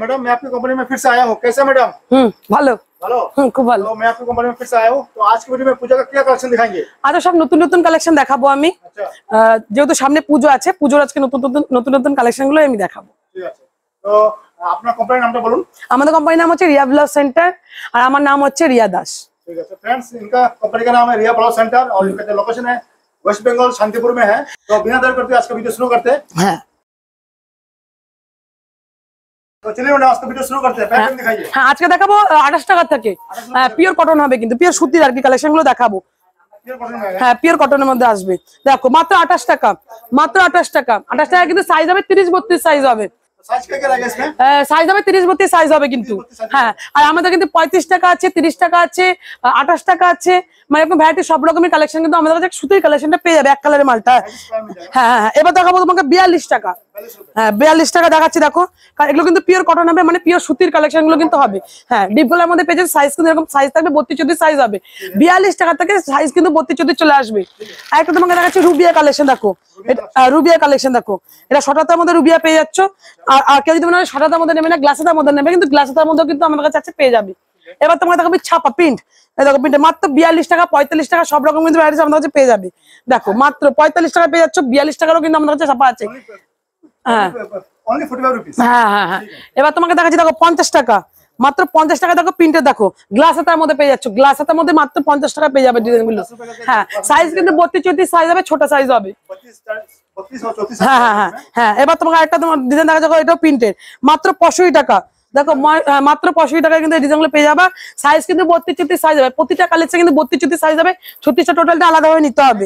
Madam मैं आपकी company में फिर से आया हूँ। कैसे मैडम? ভালো ভালো। খুব ভালো। तो मैं आपकी कंपनी में फिर से आया हूँ। तो आज की वीडियो में पूजा का क्या कलेक्शन दिखाएंगे? আজ সব নতুন নতুন কালেকশন দেখাবো আমি। যেহেতু সামনে পুজো আছে, পুজোর আজকে নতুন নতুন কালেকশন গুলো আমি দেখাবো। ঠিক আছে। তো আপনার কোম্পানির নামটা বলুন। আমাদের কোম্পানির নাম হচ্ছে রিয়া ব্লাউজ সেন্টার আর আমার নাম হচ্ছে রিয়া দাস। ठीक है फ्रेंड्स, इनका कंपनी का नाम है रिया ब्लाउज सेंटर और इनका जो लोकेशन है वेस्ट बंगाल शांतिपुर में है। तो बिना देर करते आज का वीडियो शुरू करते हैं। হ্যাঁ तो चलिए मैडम आज का वीडियो शुरू करते हैं। पैटर्न दिखाइए। হ্যাঁ আজকে দেখাবো 28 টাকা থেকে। হ্যাঁ পিওর কটন হবে, কিন্তু পিওর সুতির আর কি কালেকশন গুলো দেখাবো। হ্যাঁ পিওর কটনের মধ্যে আসবে। দেখো মাত্র 28 টাকা, মাত্র 28 টাকা। 28 টাকা কিন্তু সাইজ হবে 30-32 সাইজ হবে। साइज क्या क्या रहेगा इसमें? সাইজ হবে 30-32 সাইজ হবে কিন্তু। হ্যাঁ আর আমাদের কিন্তু 35 টাকা আছে, 30 টাকা আছে, 28 টাকা আছে, মানে এরকম ভ্যারাইটি সব রকমের কালেকশন কিন্তু আমাদের কাছে সুতির কালেকশনটা পেয়ে যাবে এক কালারের মালটা। হ্যাঁ হ্যাঁ এবার দেখাবো তোমাকে 42 টাকা। হ্যাঁ 42 টাকা দেখাচ্ছি দেখো। এগুলো কিন্তু পিওর কটন হবে, মানে পিওর সুতির কালেকশন গুলো কিন্তু হবে। হ্যাঁ ডিপ গলার মধ্যে পেয়ে যাবে। সাইজ কিন্তু এরকম সাইজ থাকবে 32-34 সাইজ হবে। 42 টাকা থেকে সাইজ কিন্তু 32-34 চলে আসবে। আর একটা তোমাকে দেখাচ্ছি রুবিয়া কালেকশন দেখো। রুবিয়া কালেকশন দেখো, এটা শটাতার মধ্যে রুবিয়া পেয়ে যাচ্ছ। আর কেউ যদি মনে হয় শটাতার মধ্যে নেবে না, গ্লাসের মধ্যে নেবে, কিন্তু গ্লাসের মধ্যে কিন্তু আমাদের কাছে পেয়ে যাবে। এবার তোমাকে দেখাবো ছাপা প্রিন্ট। দেখো প্রিন্টে মাত্র 42 টাকা, 45 টাকা সব রকম কিন্তু ভ্যারাইটিস আমাদের কাছে পেয়ে যাবে। দেখো মাত্র 45 টাকা পেয়ে যাচ্ছ, 42 টাকারও কিন্তু আমাদের কাছে ছাপা আছে। হ্যাঁ হ্যাঁ হ্যাঁ হ্যাঁ এবার তোমাকে দেখাচ্ছি দেখো 50 টাকা, মাত্র 50 টাকা। দেখো প্রিন্টের দেখো গ্লাস হাতার মধ্যে পেয়ে যাচ্ছ, গ্লাস হাতার মধ্যে মাত্র 50 টাকা পেয়ে যাবে ডিজাইন গুলো। হ্যাঁ সাইজ কিন্তু 32-34 সাইজ হবে, ছোট সাইজ হবে। হ্যাঁ হ্যাঁ হ্যাঁ হ্যাঁ এবার তোমাকে একটা তোমার ডিজাইন দেখা যাবে, এটাও প্রিন্টের, মাত্র 65 টাকা। দেখো মাত্র 65 টাকায় কিন্তু এই ডিজাইন গুলো পেয়ে যাবে। সাইজ কিন্তু 32-34 সাইজ হবে, প্রতিটা কালেকশন কিন্তু 32-34 সাইজ হবে। 36টা টোটালটা আলাদা ভাবে নিতে হবে।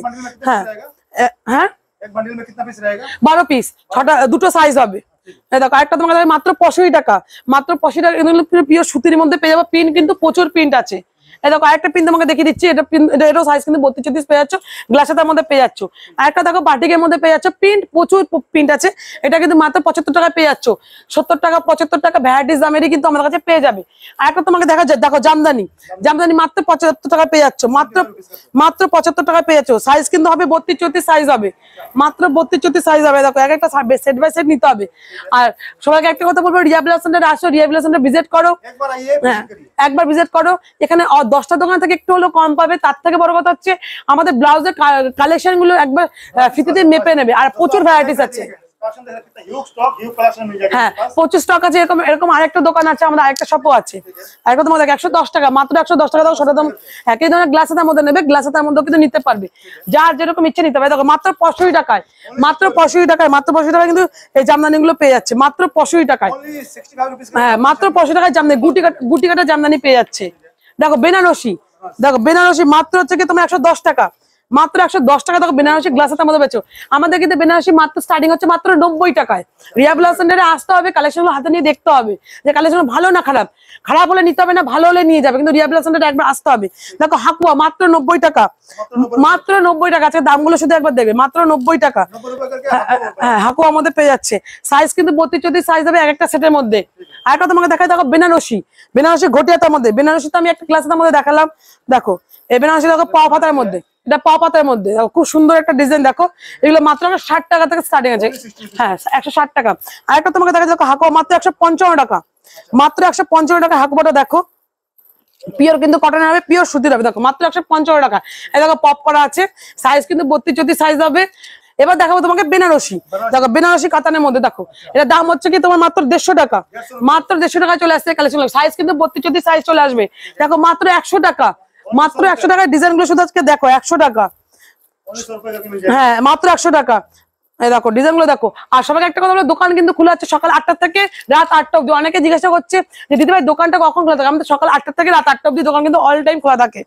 হ্যাঁ হ্যাঁ एक बंडल में कितना पीस रहेगा? 12 পিস, দুটো সাইজ হবে। দেখো আরেকটা তোমাকে মাত্র 65 টাকা, মাত্র 65 টাকা। এগুলো পিওর সুতির মধ্যে পেয়ে যাবে। প্রিন্ট কিন্তু প্রচুর প্রিন্ট আছে। এই দেখো আরেকটা প্রিন্ট তোমাকে দেখিয়ে দিচ্ছি। এটাও সাইজ কিন্তু 32-34 পেয়ে যাচ্ছ, গ্লাসের মধ্যে পেয়ে যাচ্ছ। আরেকটা দেখো বাটিকের মধ্যে পেয়ে যাচ্ছ, প্রিন্ট প্রচুর প্রিন্ট আছে। এটা কিন্তু মাত্র 75 টাকায় পেয়ে যাচ্ছ। 70 টাকা 75 টাকা ভ্যারাইটিস দামেরই কিন্তু আমাদের কাছে পেয়ে যাবে। আরেকটা তোমাকে দেখা যায় দেখো জামদানি, জামদানি মাত্র 75 টাকা পেয়ে যাচ্ছ, মাত্র 75 টাকা পেয়ে যাচ্ছ। সাইজ কিন্তু হবে 32-34 সাইজ হবে, মাত্র 32-34 সাইজ হবে। দেখো এক একটা সেট বাই সেট নিতে হবে। আর সবাইকে একটা কথা বলবো, রিয়া ব্লাউজ সেন্টারে আসো, রিয়া ব্লাউজ সেন্টার ভিজিট করো, একবার ভিজিট করো। এখানে 10টা দোকান থেকে একটু হলেও কম পাবে। তার থেকে বড় কথা হচ্ছে আমাদের ব্লাউজের কালেকশন গুলো একবার ফিতেতে মেপে নেবে। আর প্রচুর ভ্যারাইটিস আছে। হ্যাঁ প্রচুর স্টক আছে। এরকম এরকম আরেকটা দোকান আছে, আমাদের আরেকটা শপও আছে। আরেকটা তোমার 110 টাকা, মাত্র 110 টাকা। দেখো ছোট দাম একই ধরনের গ্লাসের মধ্যে নেবে, গ্লাসের মধ্যে কিন্তু নিতে পারবে, যার যেরকম ইচ্ছে নিতে পারবে। দেখো মাত্র 65 টাকায়, মাত্র 65 টাকায়, মাত্র 65 টাকায় কিন্তু এই জামদানি গুলো পেয়ে যাচ্ছে, মাত্র 65 টাকায়। হ্যাঁ মাত্র 65 টাকায় জামদানি, গুটি কাটা জামদানি পেয়ে যাচ্ছে। দেখো বেনারসি, দেখো বেনারসি মাত্র হচ্ছে কি তোমার 110 টাকা, মাত্র 110 টাকা। দেখো বেনারসি গ্লাসের মধ্যে বেচো। আমাদের কিন্তু বেনারসি মাত্র স্টার্টিং হচ্ছে মাত্র 90 টাকায়। রিয়া ব্লাউজ সেন্টারে আসতে হবে, কালেকশন গুলো হাতে নিয়ে দেখতে হবে যে কালেকশন ভালো না খারাপ। খারাপ হলে নিতে হবে না, ভালো হলে নিয়ে যাবে, কিন্তু রিয়া ব্লাউজ সেন্টারে একবার আসতে হবে। দেখো হাকুয়া মাত্র 90 টাকা, মাত্র 90 টাকা। আজকে দামগুলো শুধু একবার দেখবে, মাত্র 90 টাকা। হ্যাঁ হাকুয়া আমাদের পেয়ে যাচ্ছে। সাইজ কিন্তু 32-34 সাইজ হবে এক একটা সেটের মধ্যে। আর একটা তোমাকে দেখাই, দেখো বেনারসি, বেনারসি ঘটিয়াতার মধ্যে। বেনারসি তো আমি একটা ক্লাসের মধ্যে দেখালাম। দেখো এই বেনারসি দেখো পাও পাতার মধ্যে, এটা পাও পাতার মধ্যে খুব সুন্দর একটা ডিজাইন। দেখো এগুলো মাত্র 60 টাকা থেকে স্টার্টিং আছে। হ্যাঁ 160 টাকা। আর একটা তোমাকে দেখা দেখো হাকুয়া মাত্র 155 টাকা, মাত্র 155 টাকা হাকুয়াটা। দেখো পিওর কিন্তু কটন হবে, পিওর সুতির হবে। দেখো মাত্র 155 টাকা। এই দেখো পপ করা আছে, সাইজ কিন্তু 32-34 সাইজ হবে। এবার দেখাবো তোমাকে বেনারসি। দেখো বেনারসি কাতানের মধ্যে, দেখো এটা দাম হচ্ছে কি তোমার মাত্র 150 টাকা, মাত্র 150 টাকা চলে আসছে কালেকশন। সাইজ কিন্তু 32-34 সাইজ চলে আসবে। দেখো মাত্র 100 টাকা, মাত্র 100 টাকার ডিজাইন গুলো শুধু আজকে দেখো 100 টাকা। হ্যাঁ মাত্র 100 টাকা। এই দেখো ডিজাইন গুলো দেখো। আর সবাইকে একটা কথা বলো, দোকান কিন্তু খোলা আছে সকাল 8টা থেকে রাত 8টা অব্দি। অনেকে জিজ্ঞাসা করছে যে দিদি ভাই দোকানটা কখন খোলা থাকে? আমাদের সকাল 8টা থেকে রাত 8টা অব্দি দোকান কিন্তু অল টাইম খোলা থাকে।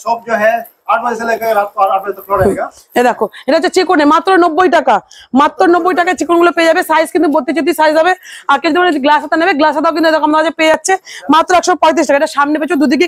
शॉप जो है 8 बजे से लेकर रात को 8 बजे तक खुला रहेगा। এই দেখো এটা হচ্ছে চিকনে, মাত্র 90 টাকা, মাত্র 90 টাকায় চিকন গুলো পেয়ে যাবে। সাইজ কিন্তু 32-34 সাইজ হবে। আর কেউ যদি গ্লাস হাতা নেবে, গ্লাস হাতাও কিন্তু এরকম আমাদের পেয়ে যাচ্ছে মাত্র 135 টাকা। এটা সামনে পেছনে দুদিকে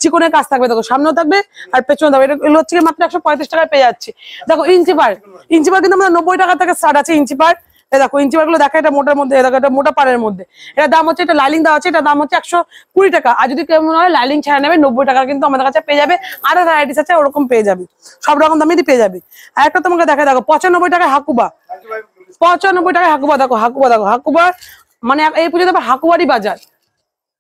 চিকনের কাজ থাকবে। দেখো সামনেও থাকবে আর পেছনে থাকবে। এটা হচ্ছে মাত্র 135 টাকায় পেয়ে যাচ্ছে। দেখো ইঞ্চি পার, ইঞ্চি পার কিন্তু আমাদের 90 টাকা থেকে স্টার্ট আছে ইঞ্চি পার। দেখো ইঞ্চি পার গুলো দেখা, এটা মোটার মধ্যে, দেখো এটা মোটা পাড়ের মধ্যে। এটা দাম হচ্ছে, এটা লাইলিং দেওয়া আছে, এটা দাম হচ্ছে 120 টাকা। আর যদি কেমন হয় লাইলিং ছাড়া নেবে 90 টাকা কিন্তু আমাদের কাছে পেয়ে যাবে। আরো ভ্যারাইটিস আছে, ওরকম পেয়ে যাবে, সব রকম দামেরই পেয়ে যাবে। আর একটা তোমাকে দেখা, দেখো 95 টাকায় হাকুবা, 95 টাকায় হাকুবা। দেখো হাকুবা, দেখো হাকুবা মানে এই পুজোতে আবার হাকুয়ারি বাজার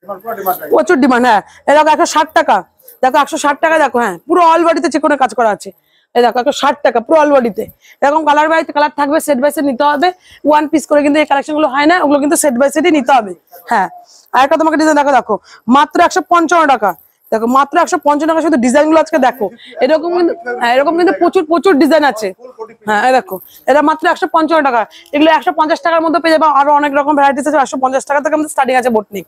पूरा डिमांड है প্রচুর ডিমান্ড। হ্যাঁ এই দেখো 160 টাকা, দেখো 160 টাকা, দেখো হ্যাঁ পুরো অল বডিতে চিকনের কাজ করা আছে। এই দেখো 160 টাকা পুরো অল বডিতে। এরকম কালার বাই কালার থাকবে, সেট বাই সেট নিতে হবে। ওয়ান পিস করে কিন্তু এই কালেকশন গুলো হয় না, ওগুলো কিন্তু সেট বাই সেটই নিতে হবে। হ্যাঁ আর একটা তোমাকে ডিজাইন দেখো, দেখো মাত্র 155 টাকা, দেখো মাত্র 155 টাকা। শুধু ডিজাইন গুলো আজকে দেখো, এরকম কিন্তু হ্যাঁ এরকম কিন্তু প্রচুর প্রচুর ডিজাইন আছে। হ্যাঁ এই দেখো এটা মাত্র 155 টাকা। এগুলো 150 টাকার মধ্যে পেয়ে যাবে, আরো অনেক রকম ভ্যারাইটিস আছে। 150 টাকা থেকে আমাদের স্টার্টিং আছে বোটনিক।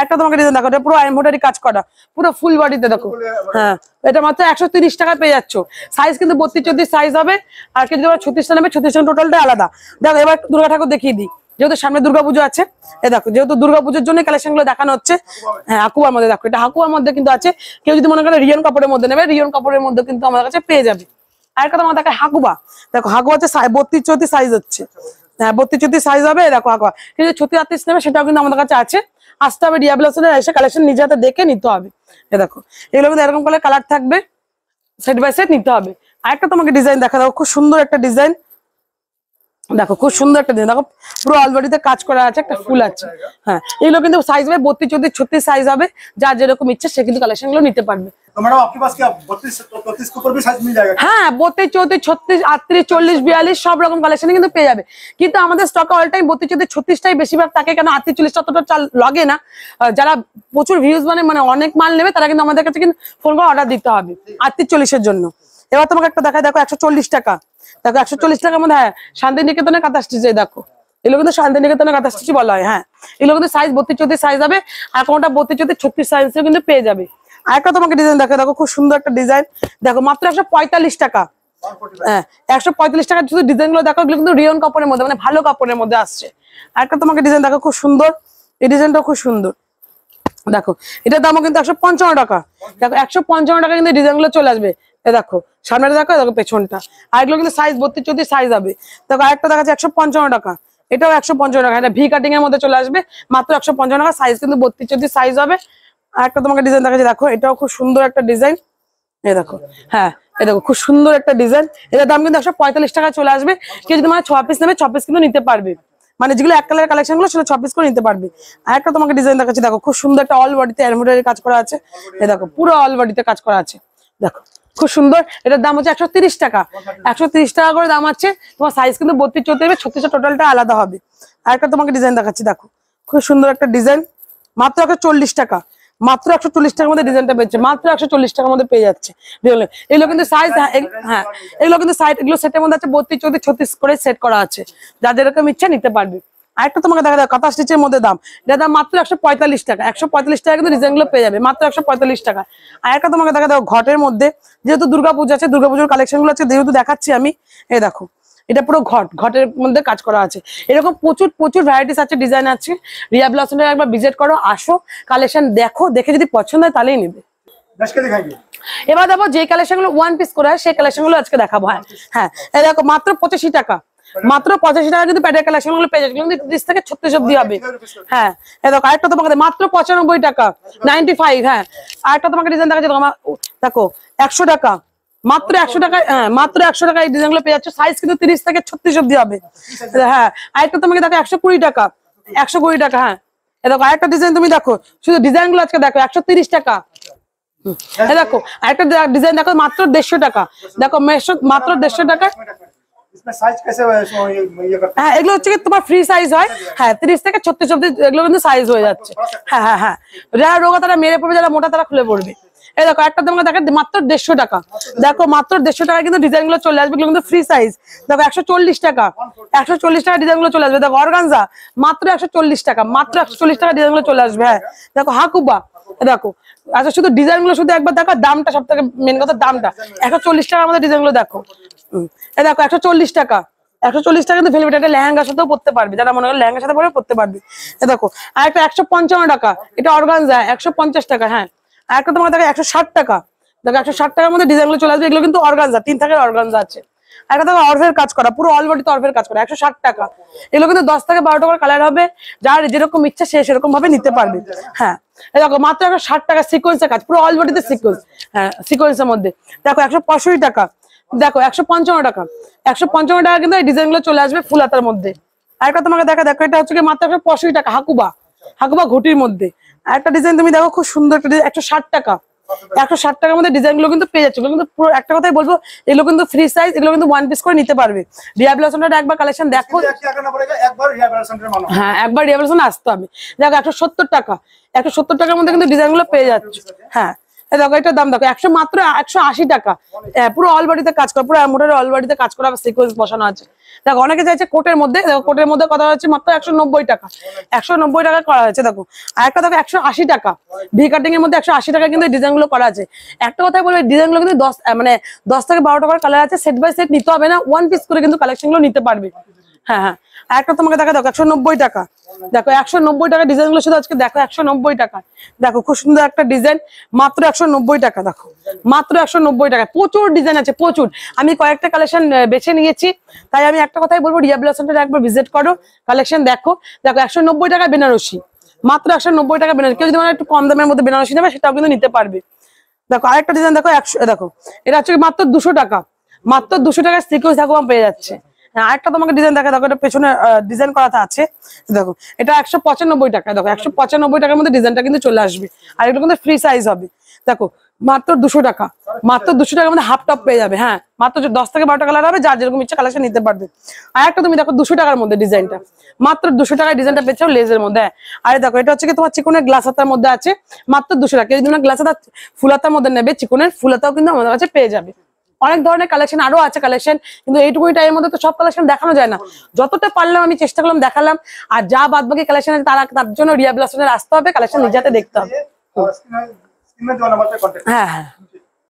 একটা তোমাকে ডিজাইন দেখো, এটা পুরো এমব্রয়ডারি কাজ করা, পুরো ফুল বডিতে দেখো। হ্যাঁ এটা মাত্র 130 টাকা পেয়ে যাচ্ছ। সাইজ কিন্তু 32 34 সাইজ হবে। আর কিন্তু 36টা নেবে, 36টা টোটালটা আলাদা। দেখো এবার দুর্গা ঠাকুর দেখিয়ে দিই, যেহেতু সামনে দুর্গাপুজো আছে। এই দেখো যেহেতু দুর্গাপুজোর জন্য কালেকশন গুলো দেখানো হচ্ছে। হ্যাঁ হাকুয়ার মধ্যে দেখো, এটা হাকুয়ার মধ্যে কিন্তু আছে। কেউ যদি মনে করে রিয়ন কাপড়ের মধ্যে নেবে, রিয়ন কাপড়ের মধ্যে কিন্তু আমাদের কাছে পেয়ে যাবে। আর কথা আমাদের হাকুবা, দেখো হাকুয়া হচ্ছে 32 34 সাইজ হচ্ছে। হ্যাঁ 32 34 সাইজ হবে। দেখো হাকুয়া কিন্তু 36 38 নেবে, সেটাও কিন্তু আমাদের কাছে আছে। আসতে হবে রিয়া ব্লাউজের, এসে কালেকশন নিজে হাতে দেখে নিতে হবে। এই দেখো এগুলো কিন্তু এরকম করে কালার থাকবে, সেট বাই সেট নিতে হবে। আর একটা তোমাকে ডিজাইন দেখা, দেখো খুব সুন্দর একটা ডিজাইন, দেখো খুব সুন্দর একটা ডিজাইন। দেখো পুরো অলরেডিতে কাজ করা আছে, একটা ফুল আছে। হ্যাঁ এগুলো কিন্তু সাইজ হবে 32 34 36 সাইজ হবে। যার যেরকম ইচ্ছে সে কিন্তু কালেকশন গুলো নিতে পারবে। तो मैडम आपके पास क्या 32 34 के ऊपर भी साइज मिल जाएगा? হ্যাঁ 32 34 36 38 40 42 সব রকম কালেকশন কিন্তু পেয়ে যাবে। কিন্তু আমাদের স্টকে অল টাইম 32 34 36টাই বেশিরভাগ থাকে, কেন 38 40 ততটা চাল লাগে না। যারা প্রচুর ভিউজ মানে অনেক মাল নেবে, তারা কিন্তু আমাদের কাছে কিন্তু ফোন করে অর্ডার দিতে হবে 38 40 এর জন্য। এবার তোমাকে একটা দেখায়, দেখো 140 টাকা, দেখো 140 টাকার মধ্যে। হ্যাঁ শান্তিনিকেতনের কাঁথা স্টিচ, দেখো এগুলো কিন্তু শান্তিনিকেতনের কাঁথা স্টিচ বলা হয়। হ্যাঁ এগুলো কিন্তু সাইজ 32 34 সাইজ হবে। আর কোনটা 32 34 36 সাইজেও কিন্তু পেয়ে যাবে। আরেকটা তোমাকে ডিজাইন দেখো, দেখো খুব সুন্দর একটা ডিজাইন, দেখো মাত্র 145 টাকা। হ্যাঁ 145 টাকা শুধু ডিজাইন গুলো দেখো, এগুলো কিন্তু রিয়ন কাপড়ের মধ্যে, মানে ভালো কাপড়ের মধ্যে আসছে। আরেকটা তোমাকে ডিজাইন দেখো খুব সুন্দর, এই ডিজাইনটা খুব সুন্দর। দেখো এটার দামও কিন্তু 155 টাকা। দেখো 155 টাকা কিন্তু ডিজাইন গুলো চলে আসবে। এ দেখো সামনেটা দেখো, দেখো পেছনটা। আর এগুলো কিন্তু সাইজ 32 34 সাইজ হবে। দেখো আরেকটা দেখাচ্ছে 155 টাকা, এটাও 155 টাকা। এটা ভি কাটিং এর মধ্যে চলে আসবে, মাত্র 155 টাকা। সাইজ কিন্তু 32 34 সাইজ হবে। আর একটা তোমাকে ডিজাইন দেখাচ্ছি, দেখো এটাও খুব সুন্দর একটা ডিজাইন। এই দেখো হ্যাঁ এই দেখো খুব সুন্দর একটা ডিজাইন। এটার দাম কিন্তু 145 টাকা চলে আসবে। কেউ যদি মানে 6 পিস নেবে 6 পিস কিন্তু নিতে পারবে, মানে যেগুলো এক কালারের কালেকশন গুলো সেটা 6 পিস করে নিতে পারবে। আর একটা তোমাকে ডিজাইন দেখাচ্ছি, দেখো খুব সুন্দর একটা অল বডিতে এমব্রয়ডারি কাজ করা আছে। এই দেখো পুরো অল বডিতে কাজ করা আছে, দেখো খুব সুন্দর। এটার দাম হচ্ছে 130 টাকা, 130 টাকা করে দাম আছে। তোমার সাইজ কিন্তু 32 34 36 টোটালটা আলাদা হবে। আর একটা তোমাকে ডিজাইন দেখাচ্ছি, দেখো খুব সুন্দর একটা ডিজাইন, মাত্র 140 টাকা, মাত্র 140 টাকার মধ্যে ডিজাইনটা পেয়েছে, মাত্র 140 টাকার মধ্যে পেয়ে যাচ্ছে। এগুলো কিন্তু সাইজ, হ্যাঁ এগুলো কিন্তু সাইজ, এগুলো সেটের মধ্যে আছে 32 34 36 করে সেট করা আছে। যাদের এরকম ইচ্ছা নিতে পারবে। আরেকটা তোমাকে দেখা যায় কাঁথা স্টিচের মধ্যে দাম, এটার দাম মাত্র 145 টাকা, 145 টাকা কিন্তু ডিজাইন গুলো পেয়ে যাবে মাত্র 145 টাকা। আর একটা তোমাকে দেখা দাও ঘটের মধ্যে, যেহেতু দুর্গাপূজা আছে, দুর্গাপুজোর কালেকশন গুলো আছে, যেহেতু দেখাচ্ছি আমি। এই দেখো এটা পুরো ঘটের মধ্যে কাজ করা আছে। এরকম প্রচুর প্রচুর ভ্যারাইটিস আছে, ডিজাইন আছে। রিয়া ব্লাউজটা একবার ভিজিট করো, আসো কালেকশন দেখো, দেখে যদি পছন্দ হয় তাহলেই নেবে। এবার দেখো যে কালেকশন গুলো ওয়ান পিস করে হয় সেই কালেকশন গুলো আজকে দেখাবো। হ্যাঁ হ্যাঁ এই দেখো মাত্র 85 টাকা, মাত্র 85 টাকা কিন্তু প্যাডের কালেকশন গুলো পেয়ে যাবে, কিন্তু 30 থেকে 36 অবধি হবে। হ্যাঁ এই দেখো আরেকটা তোমাকে মাত্র 95 টাকা, 95। হ্যাঁ আরেকটা তোমাকে ডিজাইন দেখাচ্ছি, দেখো 100 টাকা, মাত্র 100 টাকা। হ্যাঁ মাত্র 100 টাকা এই ডিজাইন গুলো পেয়ে যাচ্ছে। সাইজ কিন্তু 30 থেকে 36 অবধি হবে। হ্যাঁ আরেকটা তোমাকে দেখো 120 টাকা, 120 টাকা। হ্যাঁ এই দেখো আরেকটা ডিজাইন তুমি দেখো, শুধু ডিজাইন গুলো আজকে দেখো 130 টাকা। দেখো আরেকটা ডিজাইন দেখো মাত্র 150 টাকা, দেখো মাত্র 150 টাকা। হ্যাঁ এগুলো হচ্ছে কি তোমার ফ্রি সাইজ হয়। হ্যাঁ 30 থেকে 36 অবধি এগুলো কিন্তু সাইজ হয়ে যাচ্ছে। হ্যাঁ হ্যাঁ হ্যাঁ যারা রোগা তারা মেরে পড়বে, যারা মোটা তারা খুলে পড়বে। এই দেখো একটা তোমাকে দেখো মাত্র 150 টাকা, দেখো মাত্র 150 টাকা কিন্তু ডিজাইন গুলো চলে আসবে, এগুলো কিন্তু ফ্রি সাইজ। দেখো 140 টাকা, 140 টাকা ডিজাইন গুলো চলে আসবে। দেখো অর্গানজা মাত্র 140 টাকা, মাত্র 140 টাকা ডিজাইন গুলো চলে আসবে। হ্যাঁ দেখো হাকুবা, দেখো আচ্ছা শুধু ডিজাইন গুলো শুধু একবার দেখো, দামটা সব থেকে মেন কথা দামটা। 140 টাকার মধ্যে ডিজাইন গুলো দেখো। এই দেখো 140 টাকা, 140 টাকা কিন্তু ভেলভেট, একটা লেহেঙ্গার সাথেও পড়তে পারবে, যারা মনে করে লেহেঙ্গার সাথে পরে পড়তে পারবে। এই দেখো আর একটা 155 টাকা, এটা অর্গানজা 150 টাকা। হ্যাঁ আর একটা তোমাকে দেখো 160 টাকা, দেখো 160 টাকার মধ্যে ডিজাইন গুলো চলে আসবে। এগুলো কিন্তু অর্গানজা, 3 থাকের অর্গানজা আছে। একটা দেখো অর্ভের কাজ করা, পুরো অল বডিতে অর্ভের কাজ করা, 160 টাকা। এগুলো কিন্তু 10 থেকে 12 টাকার কালার হবে, যার যেরকম ইচ্ছা সে সেরকম ভাবে নিতে পারবে। হ্যাঁ এই দেখো মাত্র 160 টাকা, সিকোয়েন্সের কাজ, পুরো অল বডিতে সিকোয়েন্স। হ্যাঁ সিকোয়েন্সের মধ্যে দেখো 165 টাকা, দেখো 155 টাকা, 155 টাকা কিন্তু এই ডিজাইন গুলো চলে আসবে ফুল হাতার মধ্যে। আরেকটা তোমাকে দেখো এটা হচ্ছে কি মাত্র 185 টাকা, হাকুবা ঘটির মধ্যে। আরেকটা ডিজাইন তুমি দেখো খুব সুন্দর একটা ডিজাইন, 160 টাকা। 160 টাকার মধ্যে ডিজাইন গুলো কিন্তু পেয়ে যাচ্ছে। কিন্তু পুরো একটা কথাই বলবো, এগুলো কিন্তু ফ্রি সাইজ, এগুলো কিন্তু 1 পিস করে নিতে পারবে। রিয়া ব্লসমটা একবার কালেকশন দেখো। হ্যাঁ, একবার রিয়া ব্লসম আসতে হবে। দেখো 170 টাকা, 170 টাকার মধ্যে কিন্তু ডিজাইন গুলো পেয়ে যাচ্ছে। হ্যাঁ, দেখো এটার দাম দেখো মাত্র 180 টাকা। পুরো অল বডিতে কাজ করা, পুরো মোটরের অল বডিতে কাজ করা, সিকোয়েন্স বসানো আছে। দেখো অনেকে চাইছে কোটের মধ্যে, দেখো কোটের মধ্যে কথা হচ্ছে মাত্র 190 টাকা, 190 টাকা করা হয়েছে। দেখো আরেকটা দেখো 180 টাকা, ভি কাটিং এর মধ্যে 180 টাকা কিন্তু ডিজাইন গুলো করা আছে। একটা কথাই বলবো, ডিজাইন গুলো কিন্তু 10 থেকে 12 টাকার কালার আছে, সেট বাই সেট নিতে হবে না, 1 পিস করে কিন্তু কালেকশন গুলো নিতে পারবে। হ্যাঁ হ্যাঁ, একটা তোমাকে দেখো 190 টাকা। দেখো 190 টাকা ডিজাইন গুলো শুধু আজকে দেখো 190 টাকা। দেখো খুব সুন্দর একটা ডিজাইন, মাত্র 190 টাকা। দেখো মাত্র 190 টাকা, প্রচুর ডিজাইন আছে প্রচুর। আমি কয়েকটা কালেকশন বেছে নিয়েছি, তাই আমি একটা কথাই বলবো, রিয়া ব্লসমটা একবার ভিজিট করো, কালেকশন দেখো। দেখো 190 টাকা বেনারসি, মাত্র 190 টাকা বেনারসি। কেউ যদি একটু কম দামের মধ্যে বেনারসি নেবে, সেটাও কিন্তু নিতে পারবে। দেখো আরেকটা ডিজাইন দেখো, দেখো এটা হচ্ছে মাত্র 200 টাকা, মাত্র 200 টাকার সিকোয়েন্স থাকুয়া পেয়ে যাচ্ছে। আরেকটা তোমাকে ডিজাইন দেখো, এটা পেছনে ডিজাইন করাতে আছে। দেখো এটা 195 টাকা। দেখো 195 টাকার মধ্যে ডিজাইনটা কিন্তু চলে আসবে, আর এটা কিন্তু ফ্রি সাইজ হবে। দেখো মাত্র 200 টাকা, মাত্র 200 টাকার মধ্যে হাফ টপ পেয়ে যাবে। হ্যাঁ, মাত্র 10 থেকে 12টা কালার হবে, যার যেরকম ইচ্ছা কালেকশন নিতে পারবে। আর একটা তুমি দেখো 200 টাকার মধ্যে ডিজাইনটা, মাত্র 200 টাকায় ডিজাইনটা পেয়েছো লেজের মধ্যে। আর দেখো এটা হচ্ছে কি তোমার চিকনের গ্লাস হাতার মধ্যে আছে, মাত্র 200 টাকা। যদি তোমরা গ্লাস হাতা ফুল হাতার মধ্যে নেবে, চিকনের ফুল হাতাও কিন্তু আমাদের কাছে পেয়ে যাবে। অনেক ধরনের কালেকশন আরো আছে কালেকশন, কিন্তু এইটুকুনি টাইমের মধ্যে তো সব কালেকশন দেখানো যায় না। যতটা পারলাম আমি চেষ্টা করলাম দেখালাম। আর যা বাদ বাকি কালেকশন আছে তার জন্য রিয়া ব্লসমে আসতে হবে, কালেকশন নিজে হাতে দেখতে হবে। হ্যাঁ হ্যাঁ।